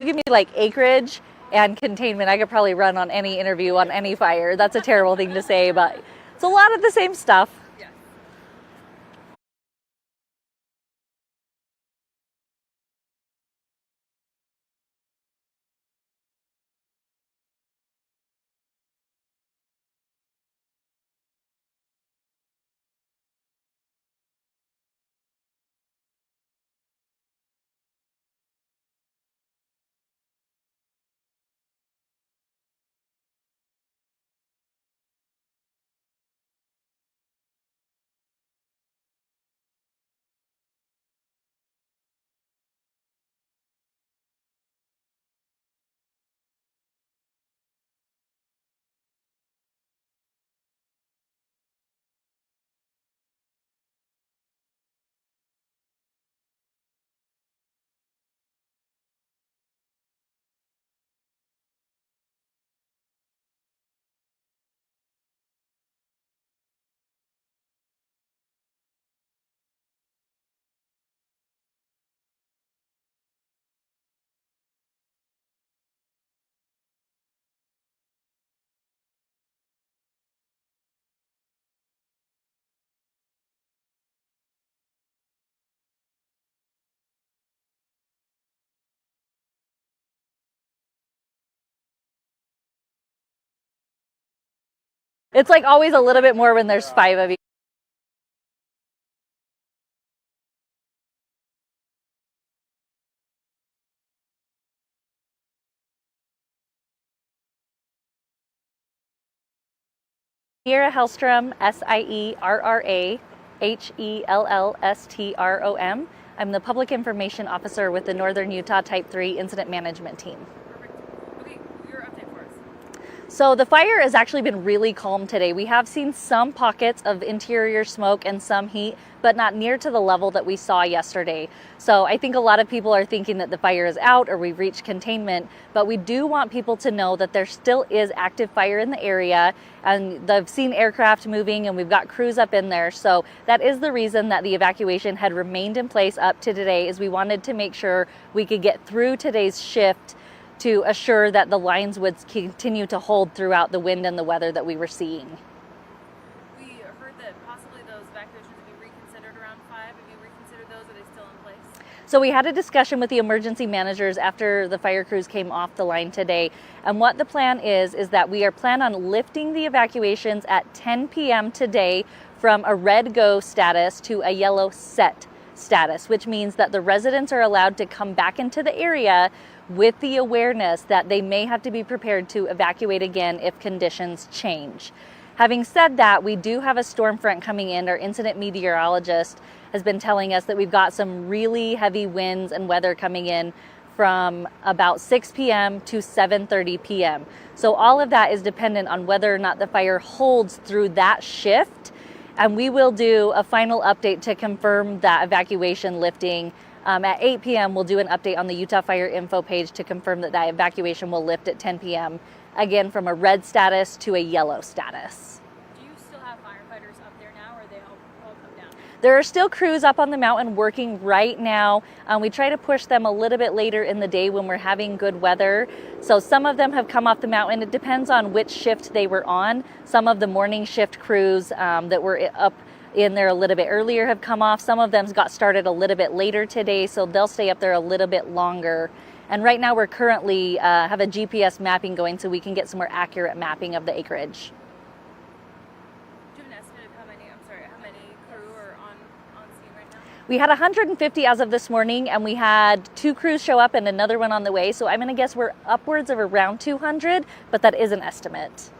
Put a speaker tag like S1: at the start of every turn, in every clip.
S1: Give me like acreage and containment, I could probably run on any interview on any fire. That's a terrible thing to say, but it's a lot of the same stuff. It's like always a little bit more when there's 5 of you. Sierra Hellstrom, SIERRAHELLSTROM. I'm the Public Information Officer with the Northern Utah Type 3 Incident Management Team.
S2: Okay, your update for us.
S1: So the fire has actually been really calm today. We have seen some pockets of interior smoke and some heat, but not near to the level that we saw yesterday. So I think a lot of people are thinking that the fire is out or we've reached containment, but we do want people to know that there still is active fire in the area, and I've seen aircraft moving and we've got crews up in there. So that is the reason that the evacuation had remained in place up to today, is we wanted to make sure we could get through today's shift to assure that the lines would continue to hold throughout the wind and the weather that we were seeing.
S2: We heard that possibly those evacuations would be reconsidered around 5. Have you reconsidered those? Are they still in place?
S1: So we had a discussion with the emergency managers after the fire crews came off the line today. And what the plan is that we are planning on lifting the evacuations at 10 p.m. today from a red go status to a yellow set status, which means that the residents are allowed to come back into the area with the awareness that they may have to be prepared to evacuate again if conditions change. Having said that, we do have a storm front coming in. Our incident meteorologist has been telling us that we've got some really heavy winds and weather coming in from about 6 p.m. to 7:30 p.m. So all of that is dependent on whether or not the fire holds through that shift. And we will do a final update to confirm that evacuation lifting. At 8 p.m., we'll do an update on the Utah Fire info page to confirm that that evacuation will lift at 10 p.m. again from a red status to a yellow status.
S2: Do you still have firefighters up there now, or are they all come down?
S1: There are still crews up on the mountain working right now. We try to push them a little bit later in the day when we're having good weather. So some of them have come off the mountain. It depends on which shift they were on. Some of the morning shift crews that were up in there a little bit earlier have come off. Some of them got started a little bit later today, so they'll stay up there a little bit longer. And right now we're currently have a GPS mapping going so we can get some more accurate mapping of the acreage.
S2: Do you have an estimate of how many crew are on scene right now?
S1: We had 150 as of this morning, and we had 2 crews show up and another one on the way. So I'm going to guess we're upwards of around 200, but that is an estimate.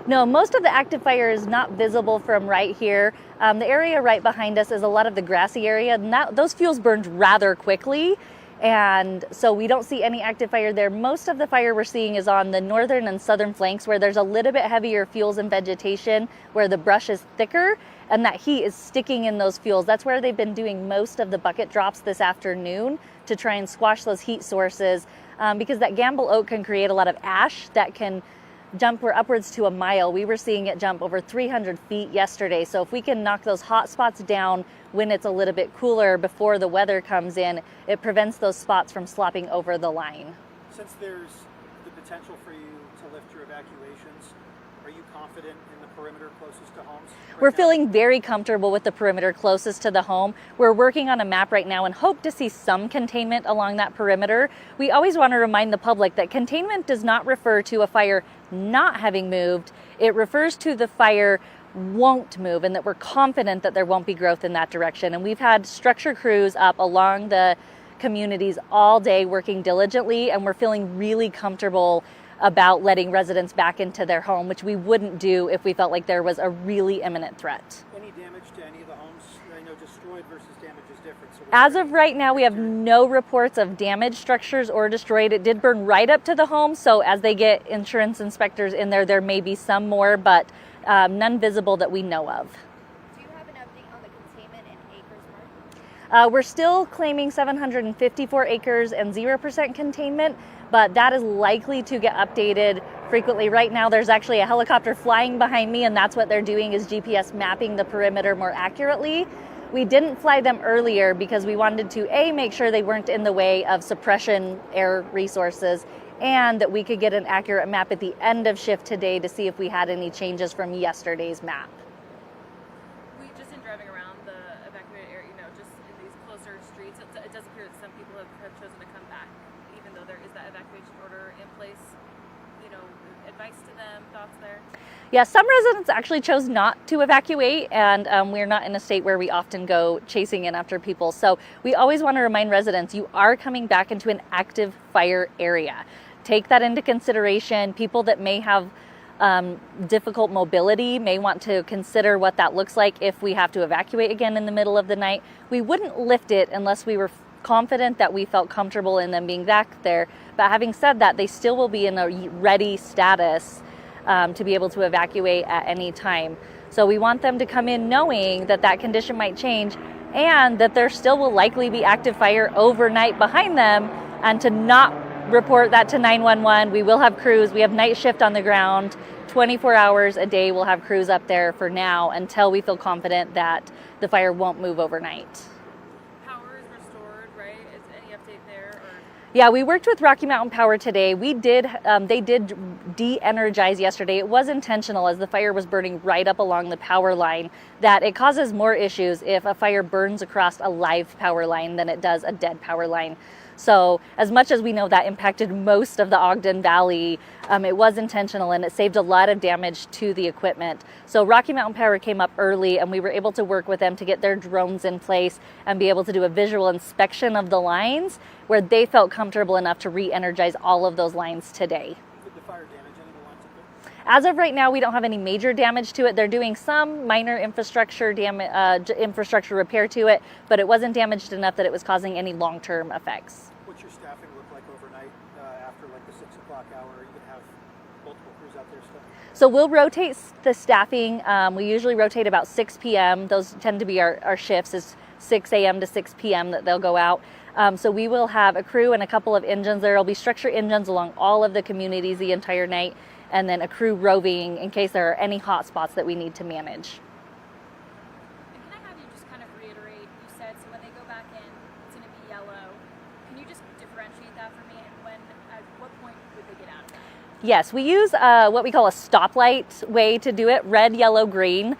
S1: No, most of the active fire is not visible from right here. The area right behind us is a lot of the grassy area, and those fuels burned rather quickly, and so we don't see any active fire there. Most of the fire we're seeing is on the northern and southern flanks, where there's a little bit heavier fuels and vegetation, where the brush is thicker, and that heat is sticking in those fuels. That's where they've been doing most of the bucket drops this afternoon to try and squash those heat sources, because that gamble oak can create a lot of ash that can jump for upwards to a mile. We were seeing it jump over 300 feet yesterday. So if we can knock those hot spots down when it's a little bit cooler before the weather comes in, it prevents those spots from slopping over the line.
S3: Since there's the potential for you to lift your evacuations, are you confident in the perimeter closest to homes?
S1: We're feeling very comfortable with the perimeter closest to the home. We're working on a map right now and hope to see some containment along that perimeter. We always want to remind the public that containment does not refer to a fire not having moved. It refers to the fire won't move, and that we're confident that there won't be growth in that direction. And we've had structure crews up along the communities all day working diligently, and we're feeling really comfortable about letting residents back into their home, which we wouldn't do if we felt like there was a really imminent threat.
S3: Any damage to any of the homes? I know destroyed versus damage is different. So
S1: as of right now, we have no reports of damaged structures or destroyed. It did burn right up to the home, so as they get insurance inspectors in there, there may be some more, but none visible that we know of.
S4: Do you have an update on the containment and acres mark?
S1: We're still claiming 754 acres and 0% containment, but that is likely to get updated frequently. Right now, there's actually a helicopter flying behind me, and that's what they're doing, is GPS mapping the perimeter more accurately. We didn't fly them earlier because we wanted to, A, make sure they weren't in the way of suppression air resources, and that we could get an accurate map at the end of shift today to see if we had any changes from yesterday's map.
S2: We just in driving around the evacuated area, just in these closer streets, it does appear that some people have chosen to come back, even though there is that evacuation order in place. Advice to them, thoughts there?
S1: Yeah, some residents actually chose not to evacuate, and we're not in a state where we often go chasing in after people. So we always want to remind residents, you are coming back into an active fire area. Take that into consideration. People that may have difficult mobility may want to consider what that looks like if we have to evacuate again in the middle of the night. We wouldn't lift it unless we were confident that we felt comfortable in them being back there. But having said that, they still will be in a ready status to be able to evacuate at any time. So we want them to come in knowing that that condition might change, and that there still will likely be active fire overnight behind them, and to not report that to 911. We will have crews. We have night shift on the ground. 24 hours a day we'll have crews up there for now until we feel confident that the fire won't move overnight.
S2: Power is restored, right? Is any update there? Or?
S1: Yeah, we worked with Rocky Mountain Power today. They did de-energize yesterday. It was intentional, as the fire was burning right up along the power line, that it causes more issues if a fire burns across a live power line than it does a dead power line. So as much as we know that impacted most of the Ogden Valley, it was intentional, and it saved a lot of damage to the equipment. So Rocky Mountain Power came up early, and we were able to work with them to get their drones in place and be able to do a visual inspection of the lines where they felt comfortable enough to re-energize all of those lines today.
S3: Did the fire damage any of the lines up there?
S1: As of right now, we don't have any major damage to it. They're doing some minor infrastructure repair to it, but it wasn't damaged enough that it was causing any long-term effects.
S3: What's your staffing look like overnight after the 6 o'clock hour? Are you going to have multiple crews out there still?
S1: So we'll rotate the staffing. We usually rotate about 6 p.m. Those tend to be our shifts, is 6 a.m. to 6 p.m. that they'll go out. So we will have a crew and a couple of engines. There will be structure engines along all of the communities the entire night, and then a crew roving in case there are any hot spots that we need to manage.
S4: And can I have you just kind of reiterate, you said, so when they go back in, it's going to be yellow. Can you just differentiate that for me, and at what point would they get out of that?
S1: Yes, we use what we call a stoplight way to do it, red, yellow, green.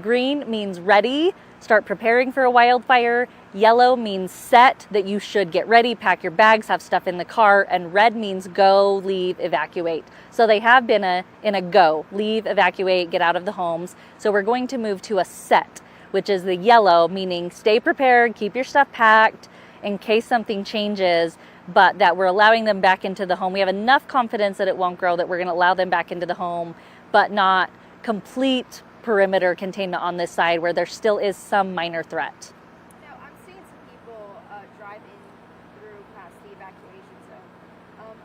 S1: Green means ready, start preparing for a wildfire. Yellow means set, that you should get ready, pack your bags, have stuff in the car. And red means go, leave, evacuate. So they have been in a go, leave, evacuate, get out of the homes. So we're going to move to a set, which is the yellow, meaning stay prepared, keep your stuff packed in case something changes, but that we're allowing them back into the home. We have enough confidence that it won't grow that we're going to allow them back into the home, but not complete perimeter containment on this side where there still is some minor threat.
S4: Now, I'm seeing some people drive in through past the evacuation zone.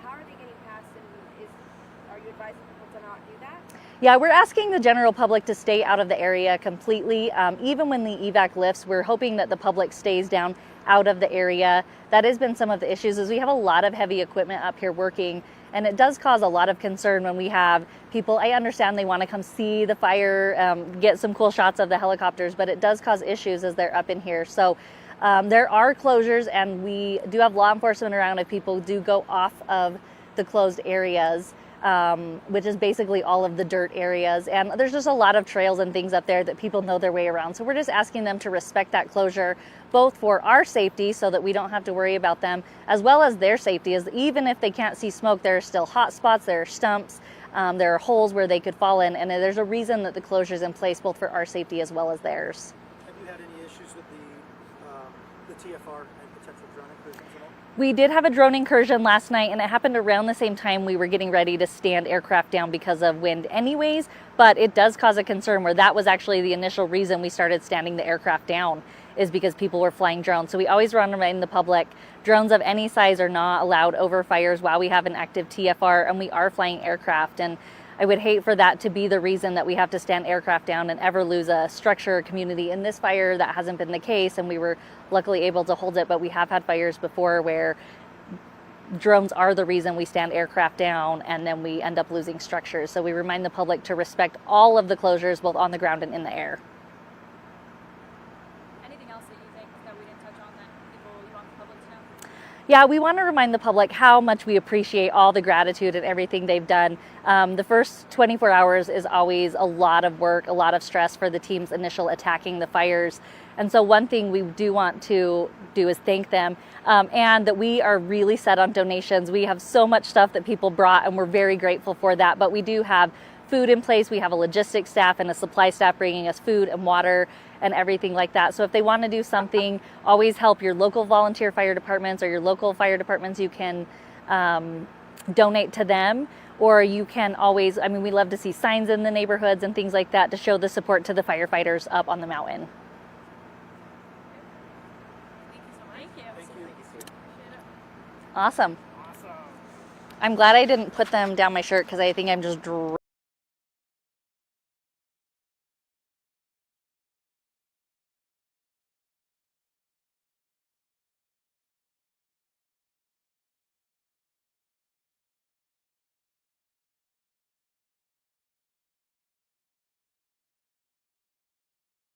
S4: How are they getting past, and are you advising people to not do that?
S1: Yeah, we're asking the general public to stay out of the area completely. Even when the evac lifts, we're hoping that the public stays down out of the area. That has been some of the issues, is we have a lot of heavy equipment up here working, And it does cause a lot of concern when we have people, I understand they want to come see the fire, get some cool shots of the helicopters, but it does cause issues as they're up in here. So there are closures, and we do have law enforcement around if people do go off of the closed areas, which is basically all of the dirt areas. And there's just a lot of trails and things up there that people know their way around. So we're just asking them to respect that closure, both for our safety so that we don't have to worry about them, as well as their safety, as even if they can't see smoke, there are still hot spots, there are stumps, there are holes where they could fall in, and there's a reason that the closure is in place, both for our safety as well as theirs.
S3: Have you had any issues with the TFR and potential drone incursions at all?
S1: We did have a drone incursion last night, and it happened around the same time we were getting ready to stand aircraft down because of wind anyways, but it does cause a concern where that was actually the initial reason we started standing the aircraft down, is because people were flying drones. So we always want to remind the public, drones of any size are not allowed over fires while we have an active TFR, and we are flying aircraft. And I would hate for that to be the reason that we have to stand aircraft down and ever lose a structure or community. In this fire, that hasn't been the case, and we were luckily able to hold it, but we have had fires before where drones are the reason we stand aircraft down, and then we end up losing structures. So we remind the public to respect all of the closures, both on the ground and in the air.
S2: Anything else that you think that we didn't touch on that you want the public to know?
S1: Yeah, we want to remind the public how much we appreciate all the gratitude and everything they've done. The first 24 hours is always a lot of work, a lot of stress for the teams initial attacking the fires. And so one thing we do want to do is thank them, and that we are really set on donations. We have so much stuff that people brought, and we're very grateful for that. But we do have food in place. We have a logistics staff and a supply staff bringing us food and water and everything like that. So if they want to do something, always help your local volunteer fire departments or your local fire departments. You can donate to them, or you can always, I mean, we love to see signs in the neighborhoods and things like that to show the support to the firefighters up on the mountain.
S2: Thank you. Appreciate it.
S1: Awesome. I'm glad I didn't put them down my shirt because I think I'm just